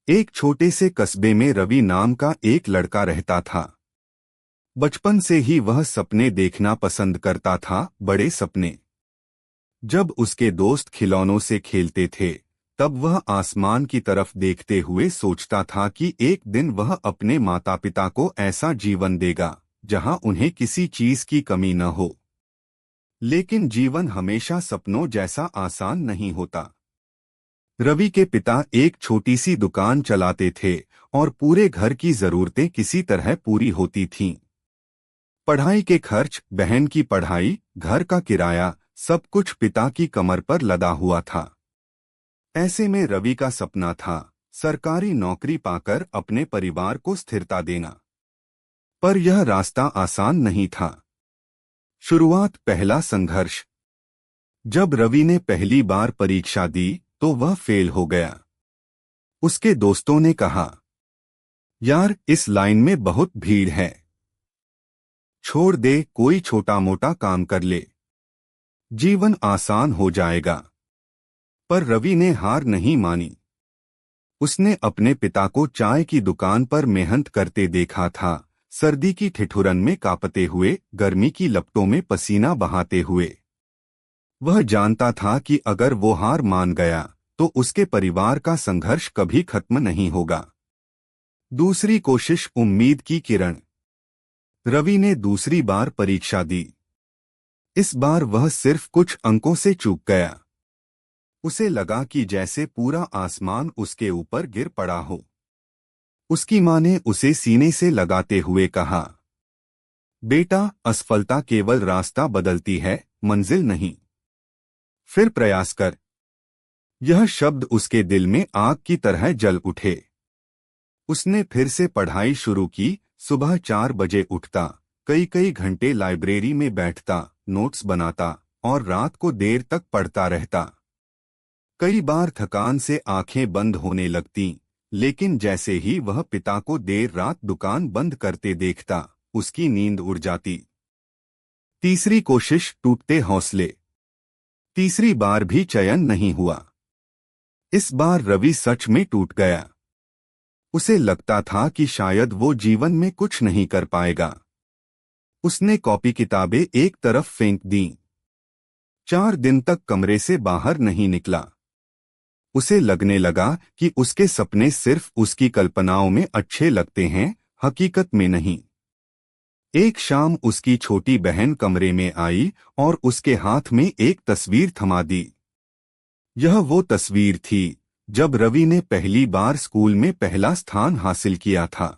एक छोटे से कस्बे में रवि नाम का एक लड़का रहता था। बचपन से ही वह सपने देखना पसंद करता था, बड़े सपने। जब उसके दोस्त खिलौनों से खेलते थे, तब वह आसमान की तरफ देखते हुए सोचता था कि एक दिन वह अपने माता पिता को ऐसा जीवन देगा जहां उन्हें किसी चीज की कमी न हो। लेकिन जीवन हमेशा सपनों जैसा आसान नहीं होता। रवि के पिता एक छोटी सी दुकान चलाते थे और पूरे घर की जरूरतें किसी तरह पूरी होती थीं। पढ़ाई के खर्च, बहन की पढ़ाई, घर का किराया, सब कुछ पिता की कमर पर लदा हुआ था। ऐसे में रवि का सपना था सरकारी नौकरी पाकर अपने परिवार को स्थिरता देना। पर यह रास्ता आसान नहीं था। शुरुआत, पहला संघर्ष। जब रवि ने पहली बार परीक्षा दी तो वह फेल हो गया। उसके दोस्तों ने कहा, यार इस लाइन में बहुत भीड़ है, छोड़ दे, कोई छोटा मोटा काम कर ले, जीवन आसान हो जाएगा। पर रवि ने हार नहीं मानी। उसने अपने पिता को चाय की दुकान पर मेहनत करते देखा था, सर्दी की ठिठुरन में कांपते हुए, गर्मी की लपटों में पसीना बहाते हुए। वह जानता था कि अगर वो हार मान गया तो उसके परिवार का संघर्ष कभी खत्म नहीं होगा। दूसरी कोशिश, उम्मीद की किरण। रवि ने दूसरी बार परीक्षा दी। इस बार वह सिर्फ कुछ अंकों से चूक गया। उसे लगा कि जैसे पूरा आसमान उसके ऊपर गिर पड़ा हो। उसकी मां ने उसे सीने से लगाते हुए कहा, बेटा, असफलता केवल रास्ता बदलती है, मंजिल नहीं। फिर प्रयास कर। यह शब्द उसके दिल में आग की तरह जल उठे। उसने फिर से पढ़ाई शुरू की। सुबह 4 बजे उठता, कई घंटे लाइब्रेरी में बैठता, नोट्स बनाता और रात को देर तक पढ़ता रहता। कई बार थकान से आंखें बंद होने लगतीं, लेकिन जैसे ही वह पिता को देर रात दुकान बंद करते देखता, उसकी नींद उड़ जाती। तीसरी कोशिश, टूटते हौसले। तीसरी बार भी चयन नहीं हुआ। इस बार रवि सच में टूट गया। उसे लगता था कि शायद वो जीवन में कुछ नहीं कर पाएगा। उसने कॉपी किताबें एक तरफ फेंक दीं। 4 दिन तक कमरे से बाहर नहीं निकला। उसे लगने लगा कि उसके सपने सिर्फ उसकी कल्पनाओं में अच्छे लगते हैं, हकीकत में नहीं। एक शाम उसकी छोटी बहन कमरे में आई और उसके हाथ में एक तस्वीर थमा दी। यह वो तस्वीर थी जब रवि ने पहली बार स्कूल में पहला स्थान हासिल किया था।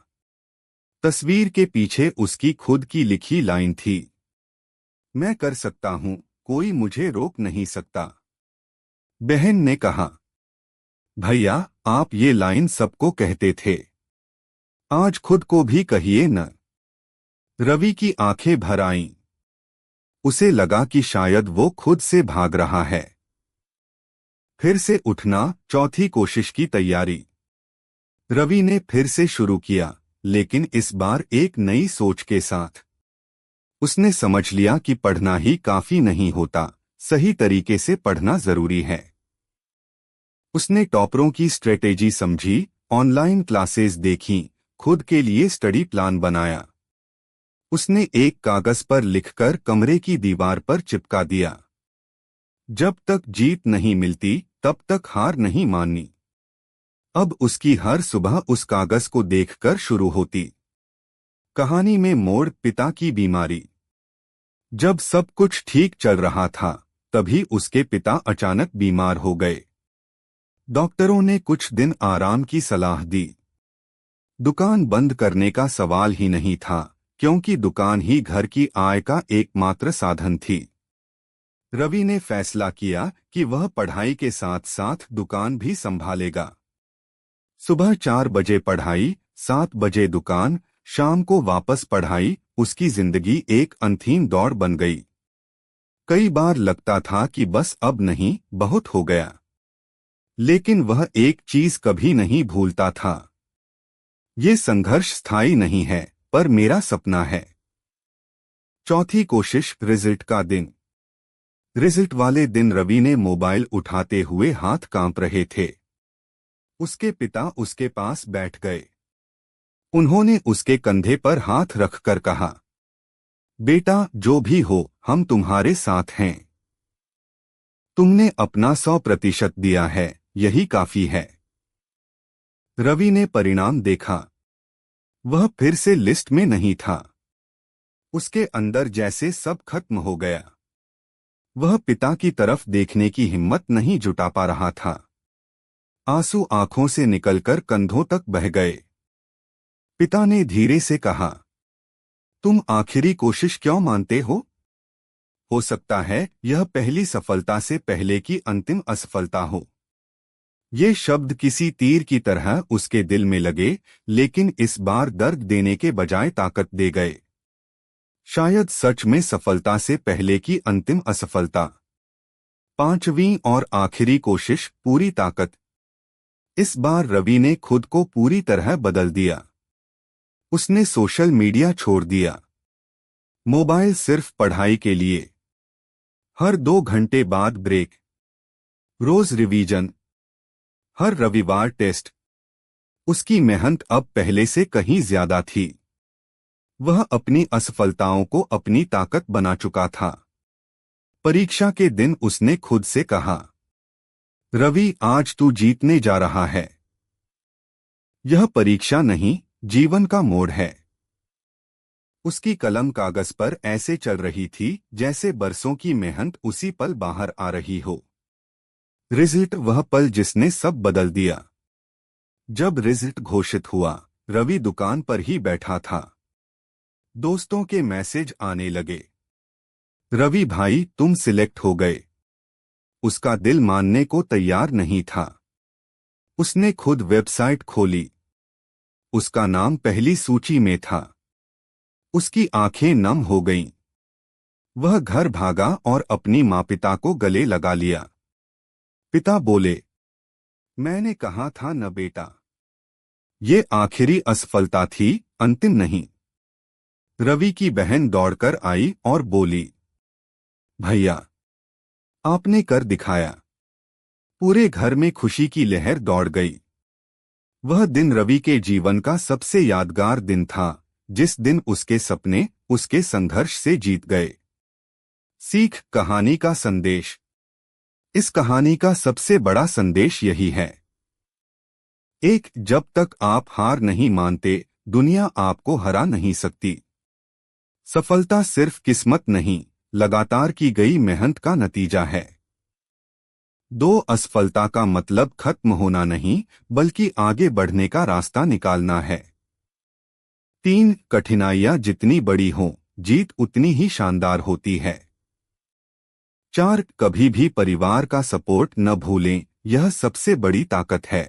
तस्वीर के पीछे उसकी खुद की लिखी लाइन थी, मैं कर सकता हूं, कोई मुझे रोक नहीं सकता। बहन ने कहा, भैया, आप ये लाइन सबको कहते थे, आज खुद को भी कहिए न। रवि की आंखें भर आईं। उसे लगा कि शायद वो खुद से भाग रहा है। फिर से उठना, चौथी कोशिश की तैयारी। रवि ने फिर से शुरू किया, लेकिन इस बार एक नई सोच के साथ। उसने समझ लिया कि पढ़ना ही काफी नहीं होता, सही तरीके से पढ़ना जरूरी है। उसने टॉपरों की स्ट्रेटेजी समझी, ऑनलाइन क्लासेस देखीं, खुद के लिए स्टडी प्लान बनाया। उसने एक कागज पर लिखकर कमरे की दीवार पर चिपका दिया, जब तक जीत नहीं मिलती तब तक हार नहीं माननी। अब उसकी हर सुबह उस कागज को देखकर शुरू होती। कहानी में मोड़, पिता की बीमारी। जब सब कुछ ठीक चल रहा था, तभी उसके पिता अचानक बीमार हो गए। डॉक्टरों ने कुछ दिन आराम की सलाह दी। दुकान बंद करने का सवाल ही नहीं था, क्योंकि दुकान ही घर की आय का एकमात्र साधन थी। रवि ने फैसला किया कि वह पढ़ाई के साथ साथ दुकान भी संभालेगा। सुबह 4 बजे पढ़ाई, 7 बजे दुकान, शाम को वापस पढ़ाई। उसकी जिंदगी एक अंधीन दौड़ बन गई। कई बार लगता था कि बस अब नहीं, बहुत हो गया। लेकिन वह एक चीज कभी नहीं भूलता था, ये संघर्ष स्थायी नहीं है, पर मेरा सपना है। चौथी कोशिश, रिजल्ट का दिन। रिजल्ट वाले दिन रवि ने मोबाइल उठाते हुए हाथ कांप रहे थे। उसके पिता उसके पास बैठ गए। उन्होंने उसके कंधे पर हाथ रखकर कहा, बेटा, जो भी हो, हम तुम्हारे साथ हैं। तुमने अपना 100% दिया है, यही काफी है। रवि ने परिणाम देखा। वह फिर से लिस्ट में नहीं था। उसके अंदर जैसे सब खत्म हो गया। वह पिता की तरफ देखने की हिम्मत नहीं जुटा पा रहा था। आंसू आंखों से निकलकर कंधों तक बह गए। पिता ने धीरे से कहा, तुम आखिरी कोशिश क्यों मानते हो सकता है यह पहली सफलता से पहले की अंतिम असफलता हो। ये शब्द किसी तीर की तरह उसके दिल में लगे, लेकिन इस बार दर्द देने के बजाय ताकत दे गए। शायद सच में सफलता से पहले की अंतिम असफलता। पांचवीं और आखिरी कोशिश, पूरी ताकत। इस बार रवि ने खुद को पूरी तरह बदल दिया। उसने सोशल मीडिया छोड़ दिया। मोबाइल सिर्फ पढ़ाई के लिए। हर 2 घंटे बाद ब्रेक। रोज रिवीजन। हर रविवार टेस्ट। उसकी मेहनत अब पहले से कहीं ज्यादा थी। वह अपनी असफलताओं को अपनी ताकत बना चुका था। परीक्षा के दिन उसने खुद से कहा, रवि, आज तू जीतने जा रहा है। यह परीक्षा नहीं, जीवन का मोड़ है। उसकी कलम कागज पर ऐसे चल रही थी जैसे बरसों की मेहनत उसी पल बाहर आ रही हो। रिजल्ट, वह पल जिसने सब बदल दिया। जब रिजल्ट घोषित हुआ, रवि दुकान पर ही बैठा था। दोस्तों के मैसेज आने लगे, रवि भाई, तुम सिलेक्ट हो गए। उसका दिल मानने को तैयार नहीं था। उसने खुद वेबसाइट खोली। उसका नाम पहली सूची में था। उसकी आंखें नम हो गईं। वह घर भागा और अपनी माँ पिता को गले लगा लिया। पिता बोले, मैंने कहा था न बेटा। ये आखिरी असफलता थी, अंतिम नहीं। रवि की बहन दौड़कर आई और बोली, भैया, आपने कर दिखाया। पूरे घर में खुशी की लहर दौड़ गई। वह दिन रवि के जीवन का सबसे यादगार दिन था, जिस दिन उसके सपने उसके संघर्ष से जीत गए। सीख, कहानी का संदेश। इस कहानी का सबसे बड़ा संदेश यही है। जब तक आप हार नहीं मानते, दुनिया आपको हरा नहीं सकती। सफलता सिर्फ किस्मत नहीं, लगातार की गई मेहनत का नतीजा है। 2, असफलता का मतलब खत्म होना नहीं, बल्कि आगे बढ़ने का रास्ता निकालना है। 3, कठिनाइयां जितनी बड़ी हों, जीत उतनी ही शानदार होती है। 4, कभी भी परिवार का सपोर्ट न भूलें, यह सबसे बड़ी ताकत है।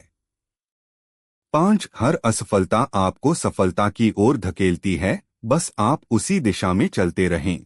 5, हर असफलता आपको सफलता की ओर धकेलती है, बस आप उसी दिशा में चलते रहें।